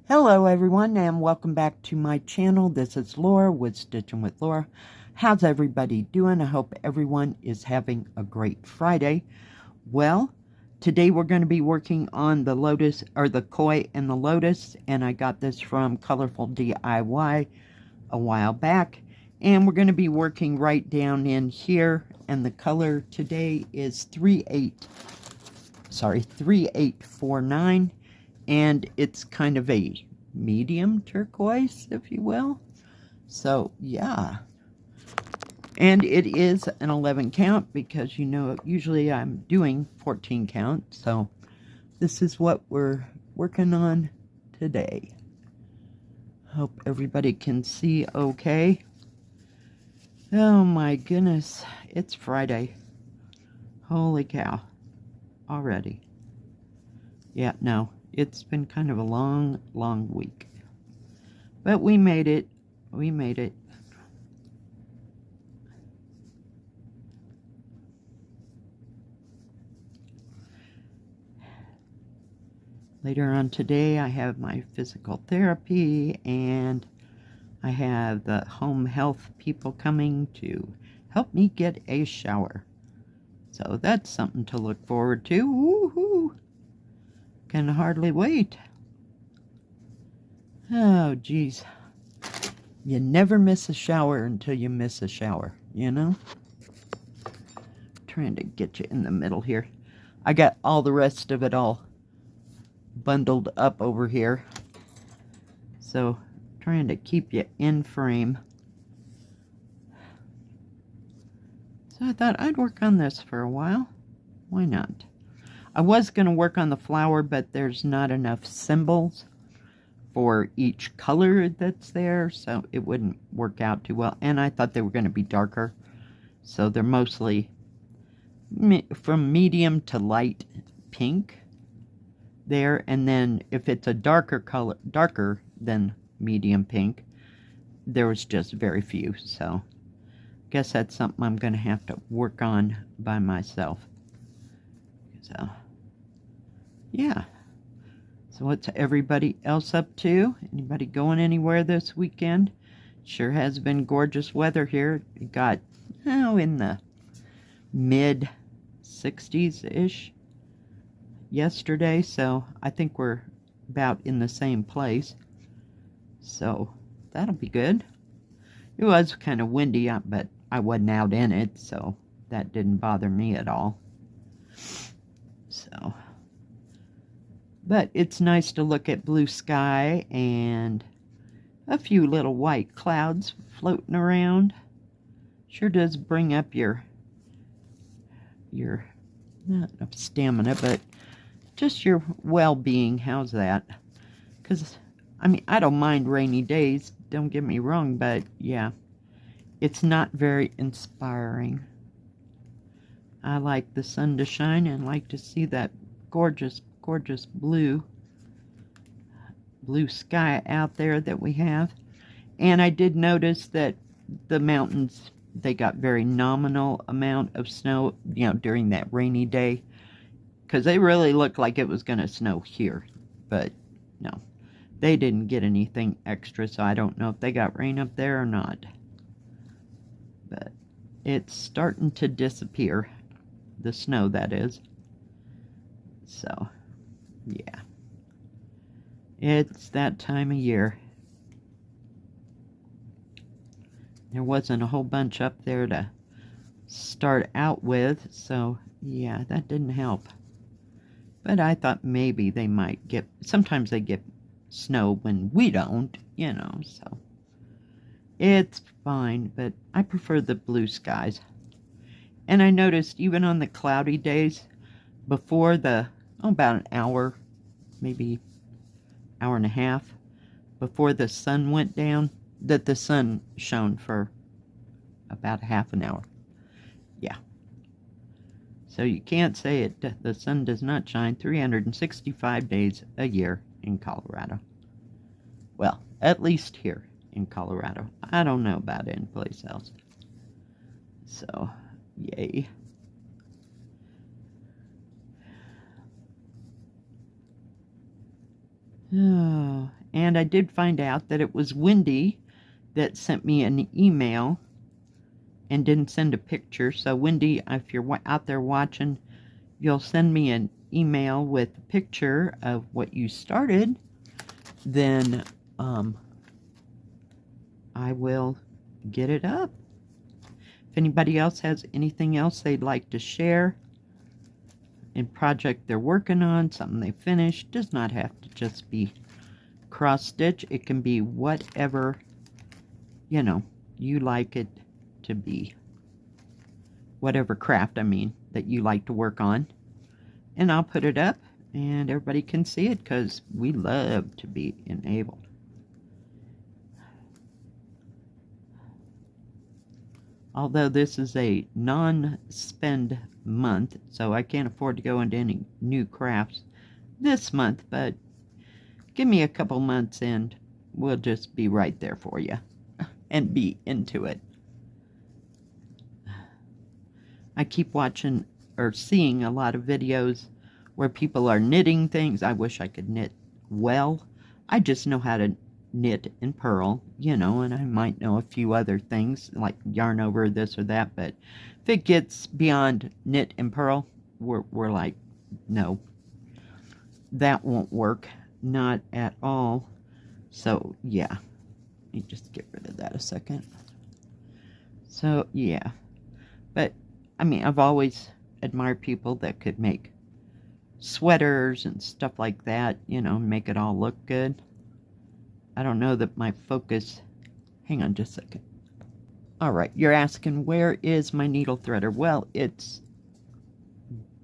Hello everyone and welcome back to my channel. This is Laura with Stitchin with Laura. How's everybody doing? I hope everyone is having a great Friday. Well, today we're going to be working on the Lotus, or the koi and the Lotus, and I got this from ColorfulDIY a while back. And we're going to be working right down in here, and the color today is 3849. And it's kind of a medium turquoise, if you will. So, yeah. And it is an 11 count because, you know, usually I'm doing 14 count. So, this is what we're working on today. Hope everybody can see okay. Oh my goodness. It's Friday. Holy cow. Already. Yeah, no. It's been kind of a long week. But we made it. We made it. Later on today, I have my physical therapy, and I have the home health people coming to help me get a shower. So that's something to look forward to. Woohoo! Can hardly wait. Oh, geez. You never miss a shower until you miss a shower, you know? Trying to get you in the middle here. I got all the rest of it all bundled up over here. So, trying to keep you in frame. So I thought I'd work on this for a while. Why not? I was going to work on the flower, but there's not enough symbols for each color that's there, so it wouldn't work out too well. And I thought they were going to be darker, so they're mostly from medium to light pink there. And then if it's a darker color, darker than medium pink, there was just very few. So I guess that's something I'm going to have to work on by myself. So yeah. So what's everybody else up to? Anybody going anywhere this weekend? Sure has been gorgeous weather here. It got, in the mid 60s-ish yesterday. So I think we're about in the same place. So that'll be good. It was kind of windy, but I wasn't out in it, so that didn't bother me at all. So... but it's nice to look at blue sky and a few little white clouds floating around. Sure does bring up your not stamina, but just your well-being. How's that? Because, I mean, I don't mind rainy days, don't get me wrong, but yeah, it's not very inspiring. I like the sun to shine and like to see that gorgeous blue sky out there that we have. And I did notice that the mountains, they got very nominal amount of snow, you know, during that rainy day, because they really looked like it was going to snow here, but no, they didn't get anything extra. So I don't know if they got rain up there or not, but it's starting to disappear, the snow that is. So yeah, it's that time of year. There wasn't a whole bunch up there to start out with, so yeah, that didn't help. But I thought maybe they might get, sometimes they get snow when we don't, you know, so it's fine, but I prefer the blue skies. And I noticed even on the cloudy days, before the about an hour, maybe hour and a half before the sun went down, that the sun shone for about half an hour. Yeah. So you can't say the sun does not shine 365 days a year in Colorado. Well, at least here in Colorado. I don't know about any place else. So, yay. Oh, And I did find out that it was Wendy that sent me an email and didn't send a picture. So Wendy, if you're out there watching, you'll send me an email with a picture of what you started, then I will get it up. If anybody else has anything else they'd like to share, in project they're working on, something they finished, does not have to just be cross stitch. It can be whatever, you know, you like it to be. Whatever craft, I mean, that you like to work on. And I'll put it up and everybody can see it, because we love to be enabled. Although this is a non-spend month, so I can't afford to go into any new crafts this month, but give me a couple months and we'll just be right there for you and be into it. I keep watching or seeing a lot of videos where people are knitting things. I wish I could knit well. I just know how to knit and purl, you know, and I might know a few other things like yarn over this or that, but if it gets beyond knit and purl, we're like, no, that won't work, not at all. So yeah, let me just get rid of that a second. So yeah, but I mean, I've always admired people that could make sweaters and stuff like that, you know, make it all look good. I don't know that my focus, hang on just a second. All right, you're asking, where is my needle threader? Well, it's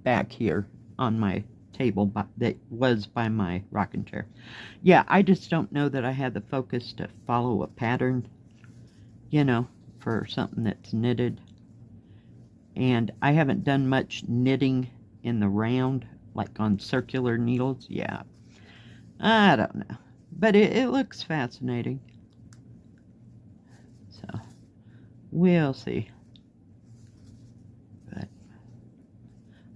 back here on my table that was by my rocking chair. Yeah, I just don't know that I had the focus to follow a pattern, you know, for something that's knitted. And I haven't done much knitting in the round, like on circular needles. Yeah, I don't know. But it looks fascinating. So, we'll see. But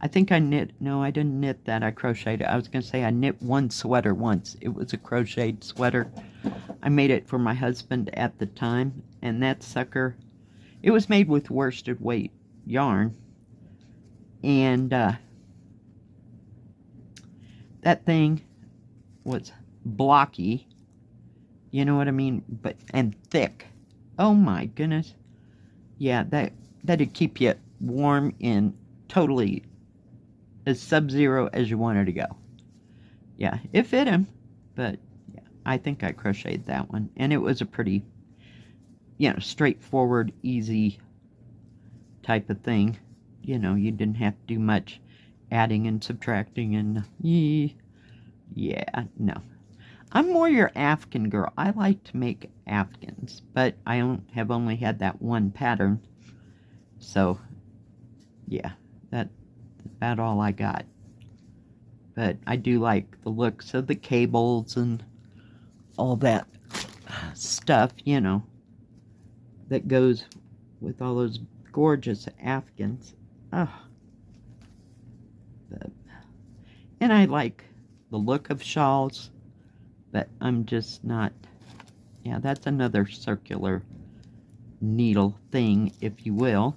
I think I knit, no, I didn't knit that. I crocheted. I was going to say I knit one sweater once. It was a crocheted sweater. I made it for my husband at the time. And that sucker, it was made with worsted weight yarn. And that thing was blocky, you know what I mean, but and thick. Oh my goodness. Yeah, that'd keep you warm and totally as sub-zero as you wanted to go. Yeah, it fit him, but yeah, I think I crocheted that one, and it was a pretty, you know, straightforward, easy type of thing. You know, you didn't have to do much adding and subtracting, and yeah, no. I'm more your Afghan girl. I like to make Afghans, but I have only had that one pattern. So, yeah, that's about all I got. But I do like the looks of the cables and all that stuff, you know, that goes with all those gorgeous Afghans. Oh. And I like the look of shawls. But I'm just not, yeah, that's another circular needle thing, if you will.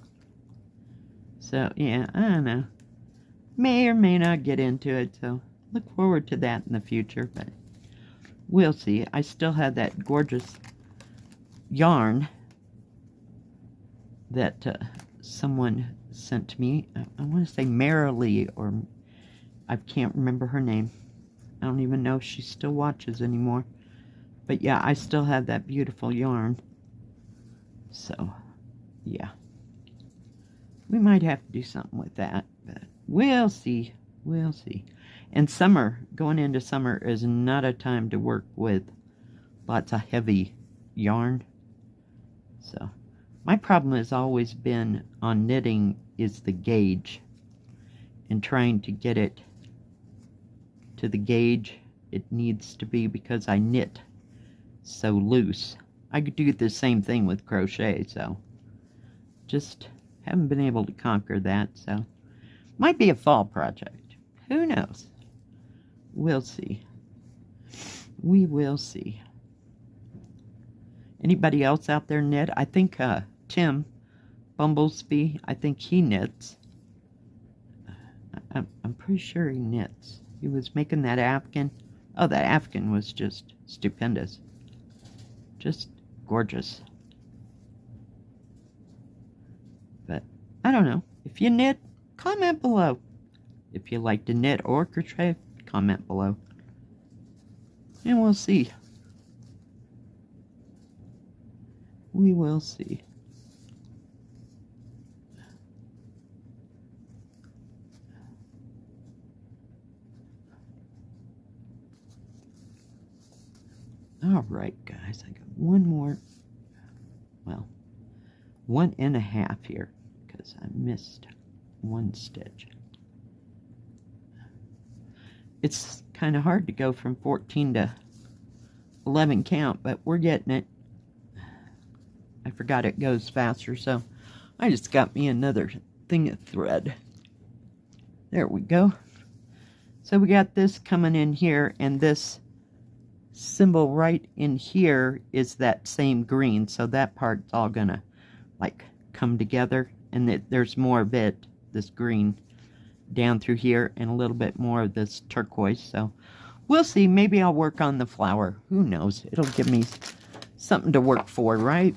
So, yeah, I don't know. May or may not get into it, so look forward to that in the future, but we'll see. I still have that gorgeous yarn that someone sent to me. I want to say Marilee, or I can't remember her name. I don't even know if she still watches anymore. But yeah, I still have that beautiful yarn. So, yeah. We might have to do something with that, but we'll see. We'll see. And summer, going into summer, is not a time to work with lots of heavy yarn. So, my problem has always been on knitting is the gauge. And trying to get it to the gauge it needs to be, because I knit so loose. I could do the same thing with crochet, so just haven't been able to conquer that. So might be a fall project, who knows, we'll see. We will see. Anybody else out there knit? I think Tim Bumblesby, I think he knits. I'm pretty sure he knits. He was making that Afghan. Oh, that Afghan was just stupendous. Just gorgeous. But I don't know. If you knit, comment below. If you like to knit or crochet, comment below. And we'll see. We will see. Alright guys, I got one more, well, 1.5 here, because I missed one stitch. It's kind of hard to go from 14 to 11 count, but we're getting it. I forgot it goes faster, so I just got me another thing of thread. There we go. So we got this coming in here, and this symbol right in here is that same green, so that part's all gonna like come together, and there's more of it, this green, down through here, and a little bit more of this turquoise. So we'll see. Maybe I'll work on the flower. Who knows? It'll give me something to work for, right?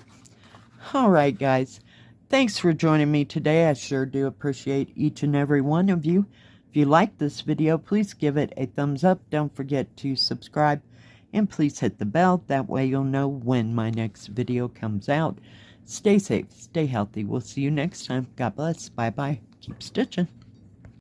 Alright guys, thanks for joining me today. I sure do appreciate each and every one of you. If you like this video, please give it a thumbs up. Don't forget to subscribe. And please hit the bell. That way you'll know when my next video comes out. Stay safe. Stay healthy. We'll see you next time. God bless. Bye-bye. Keep stitching.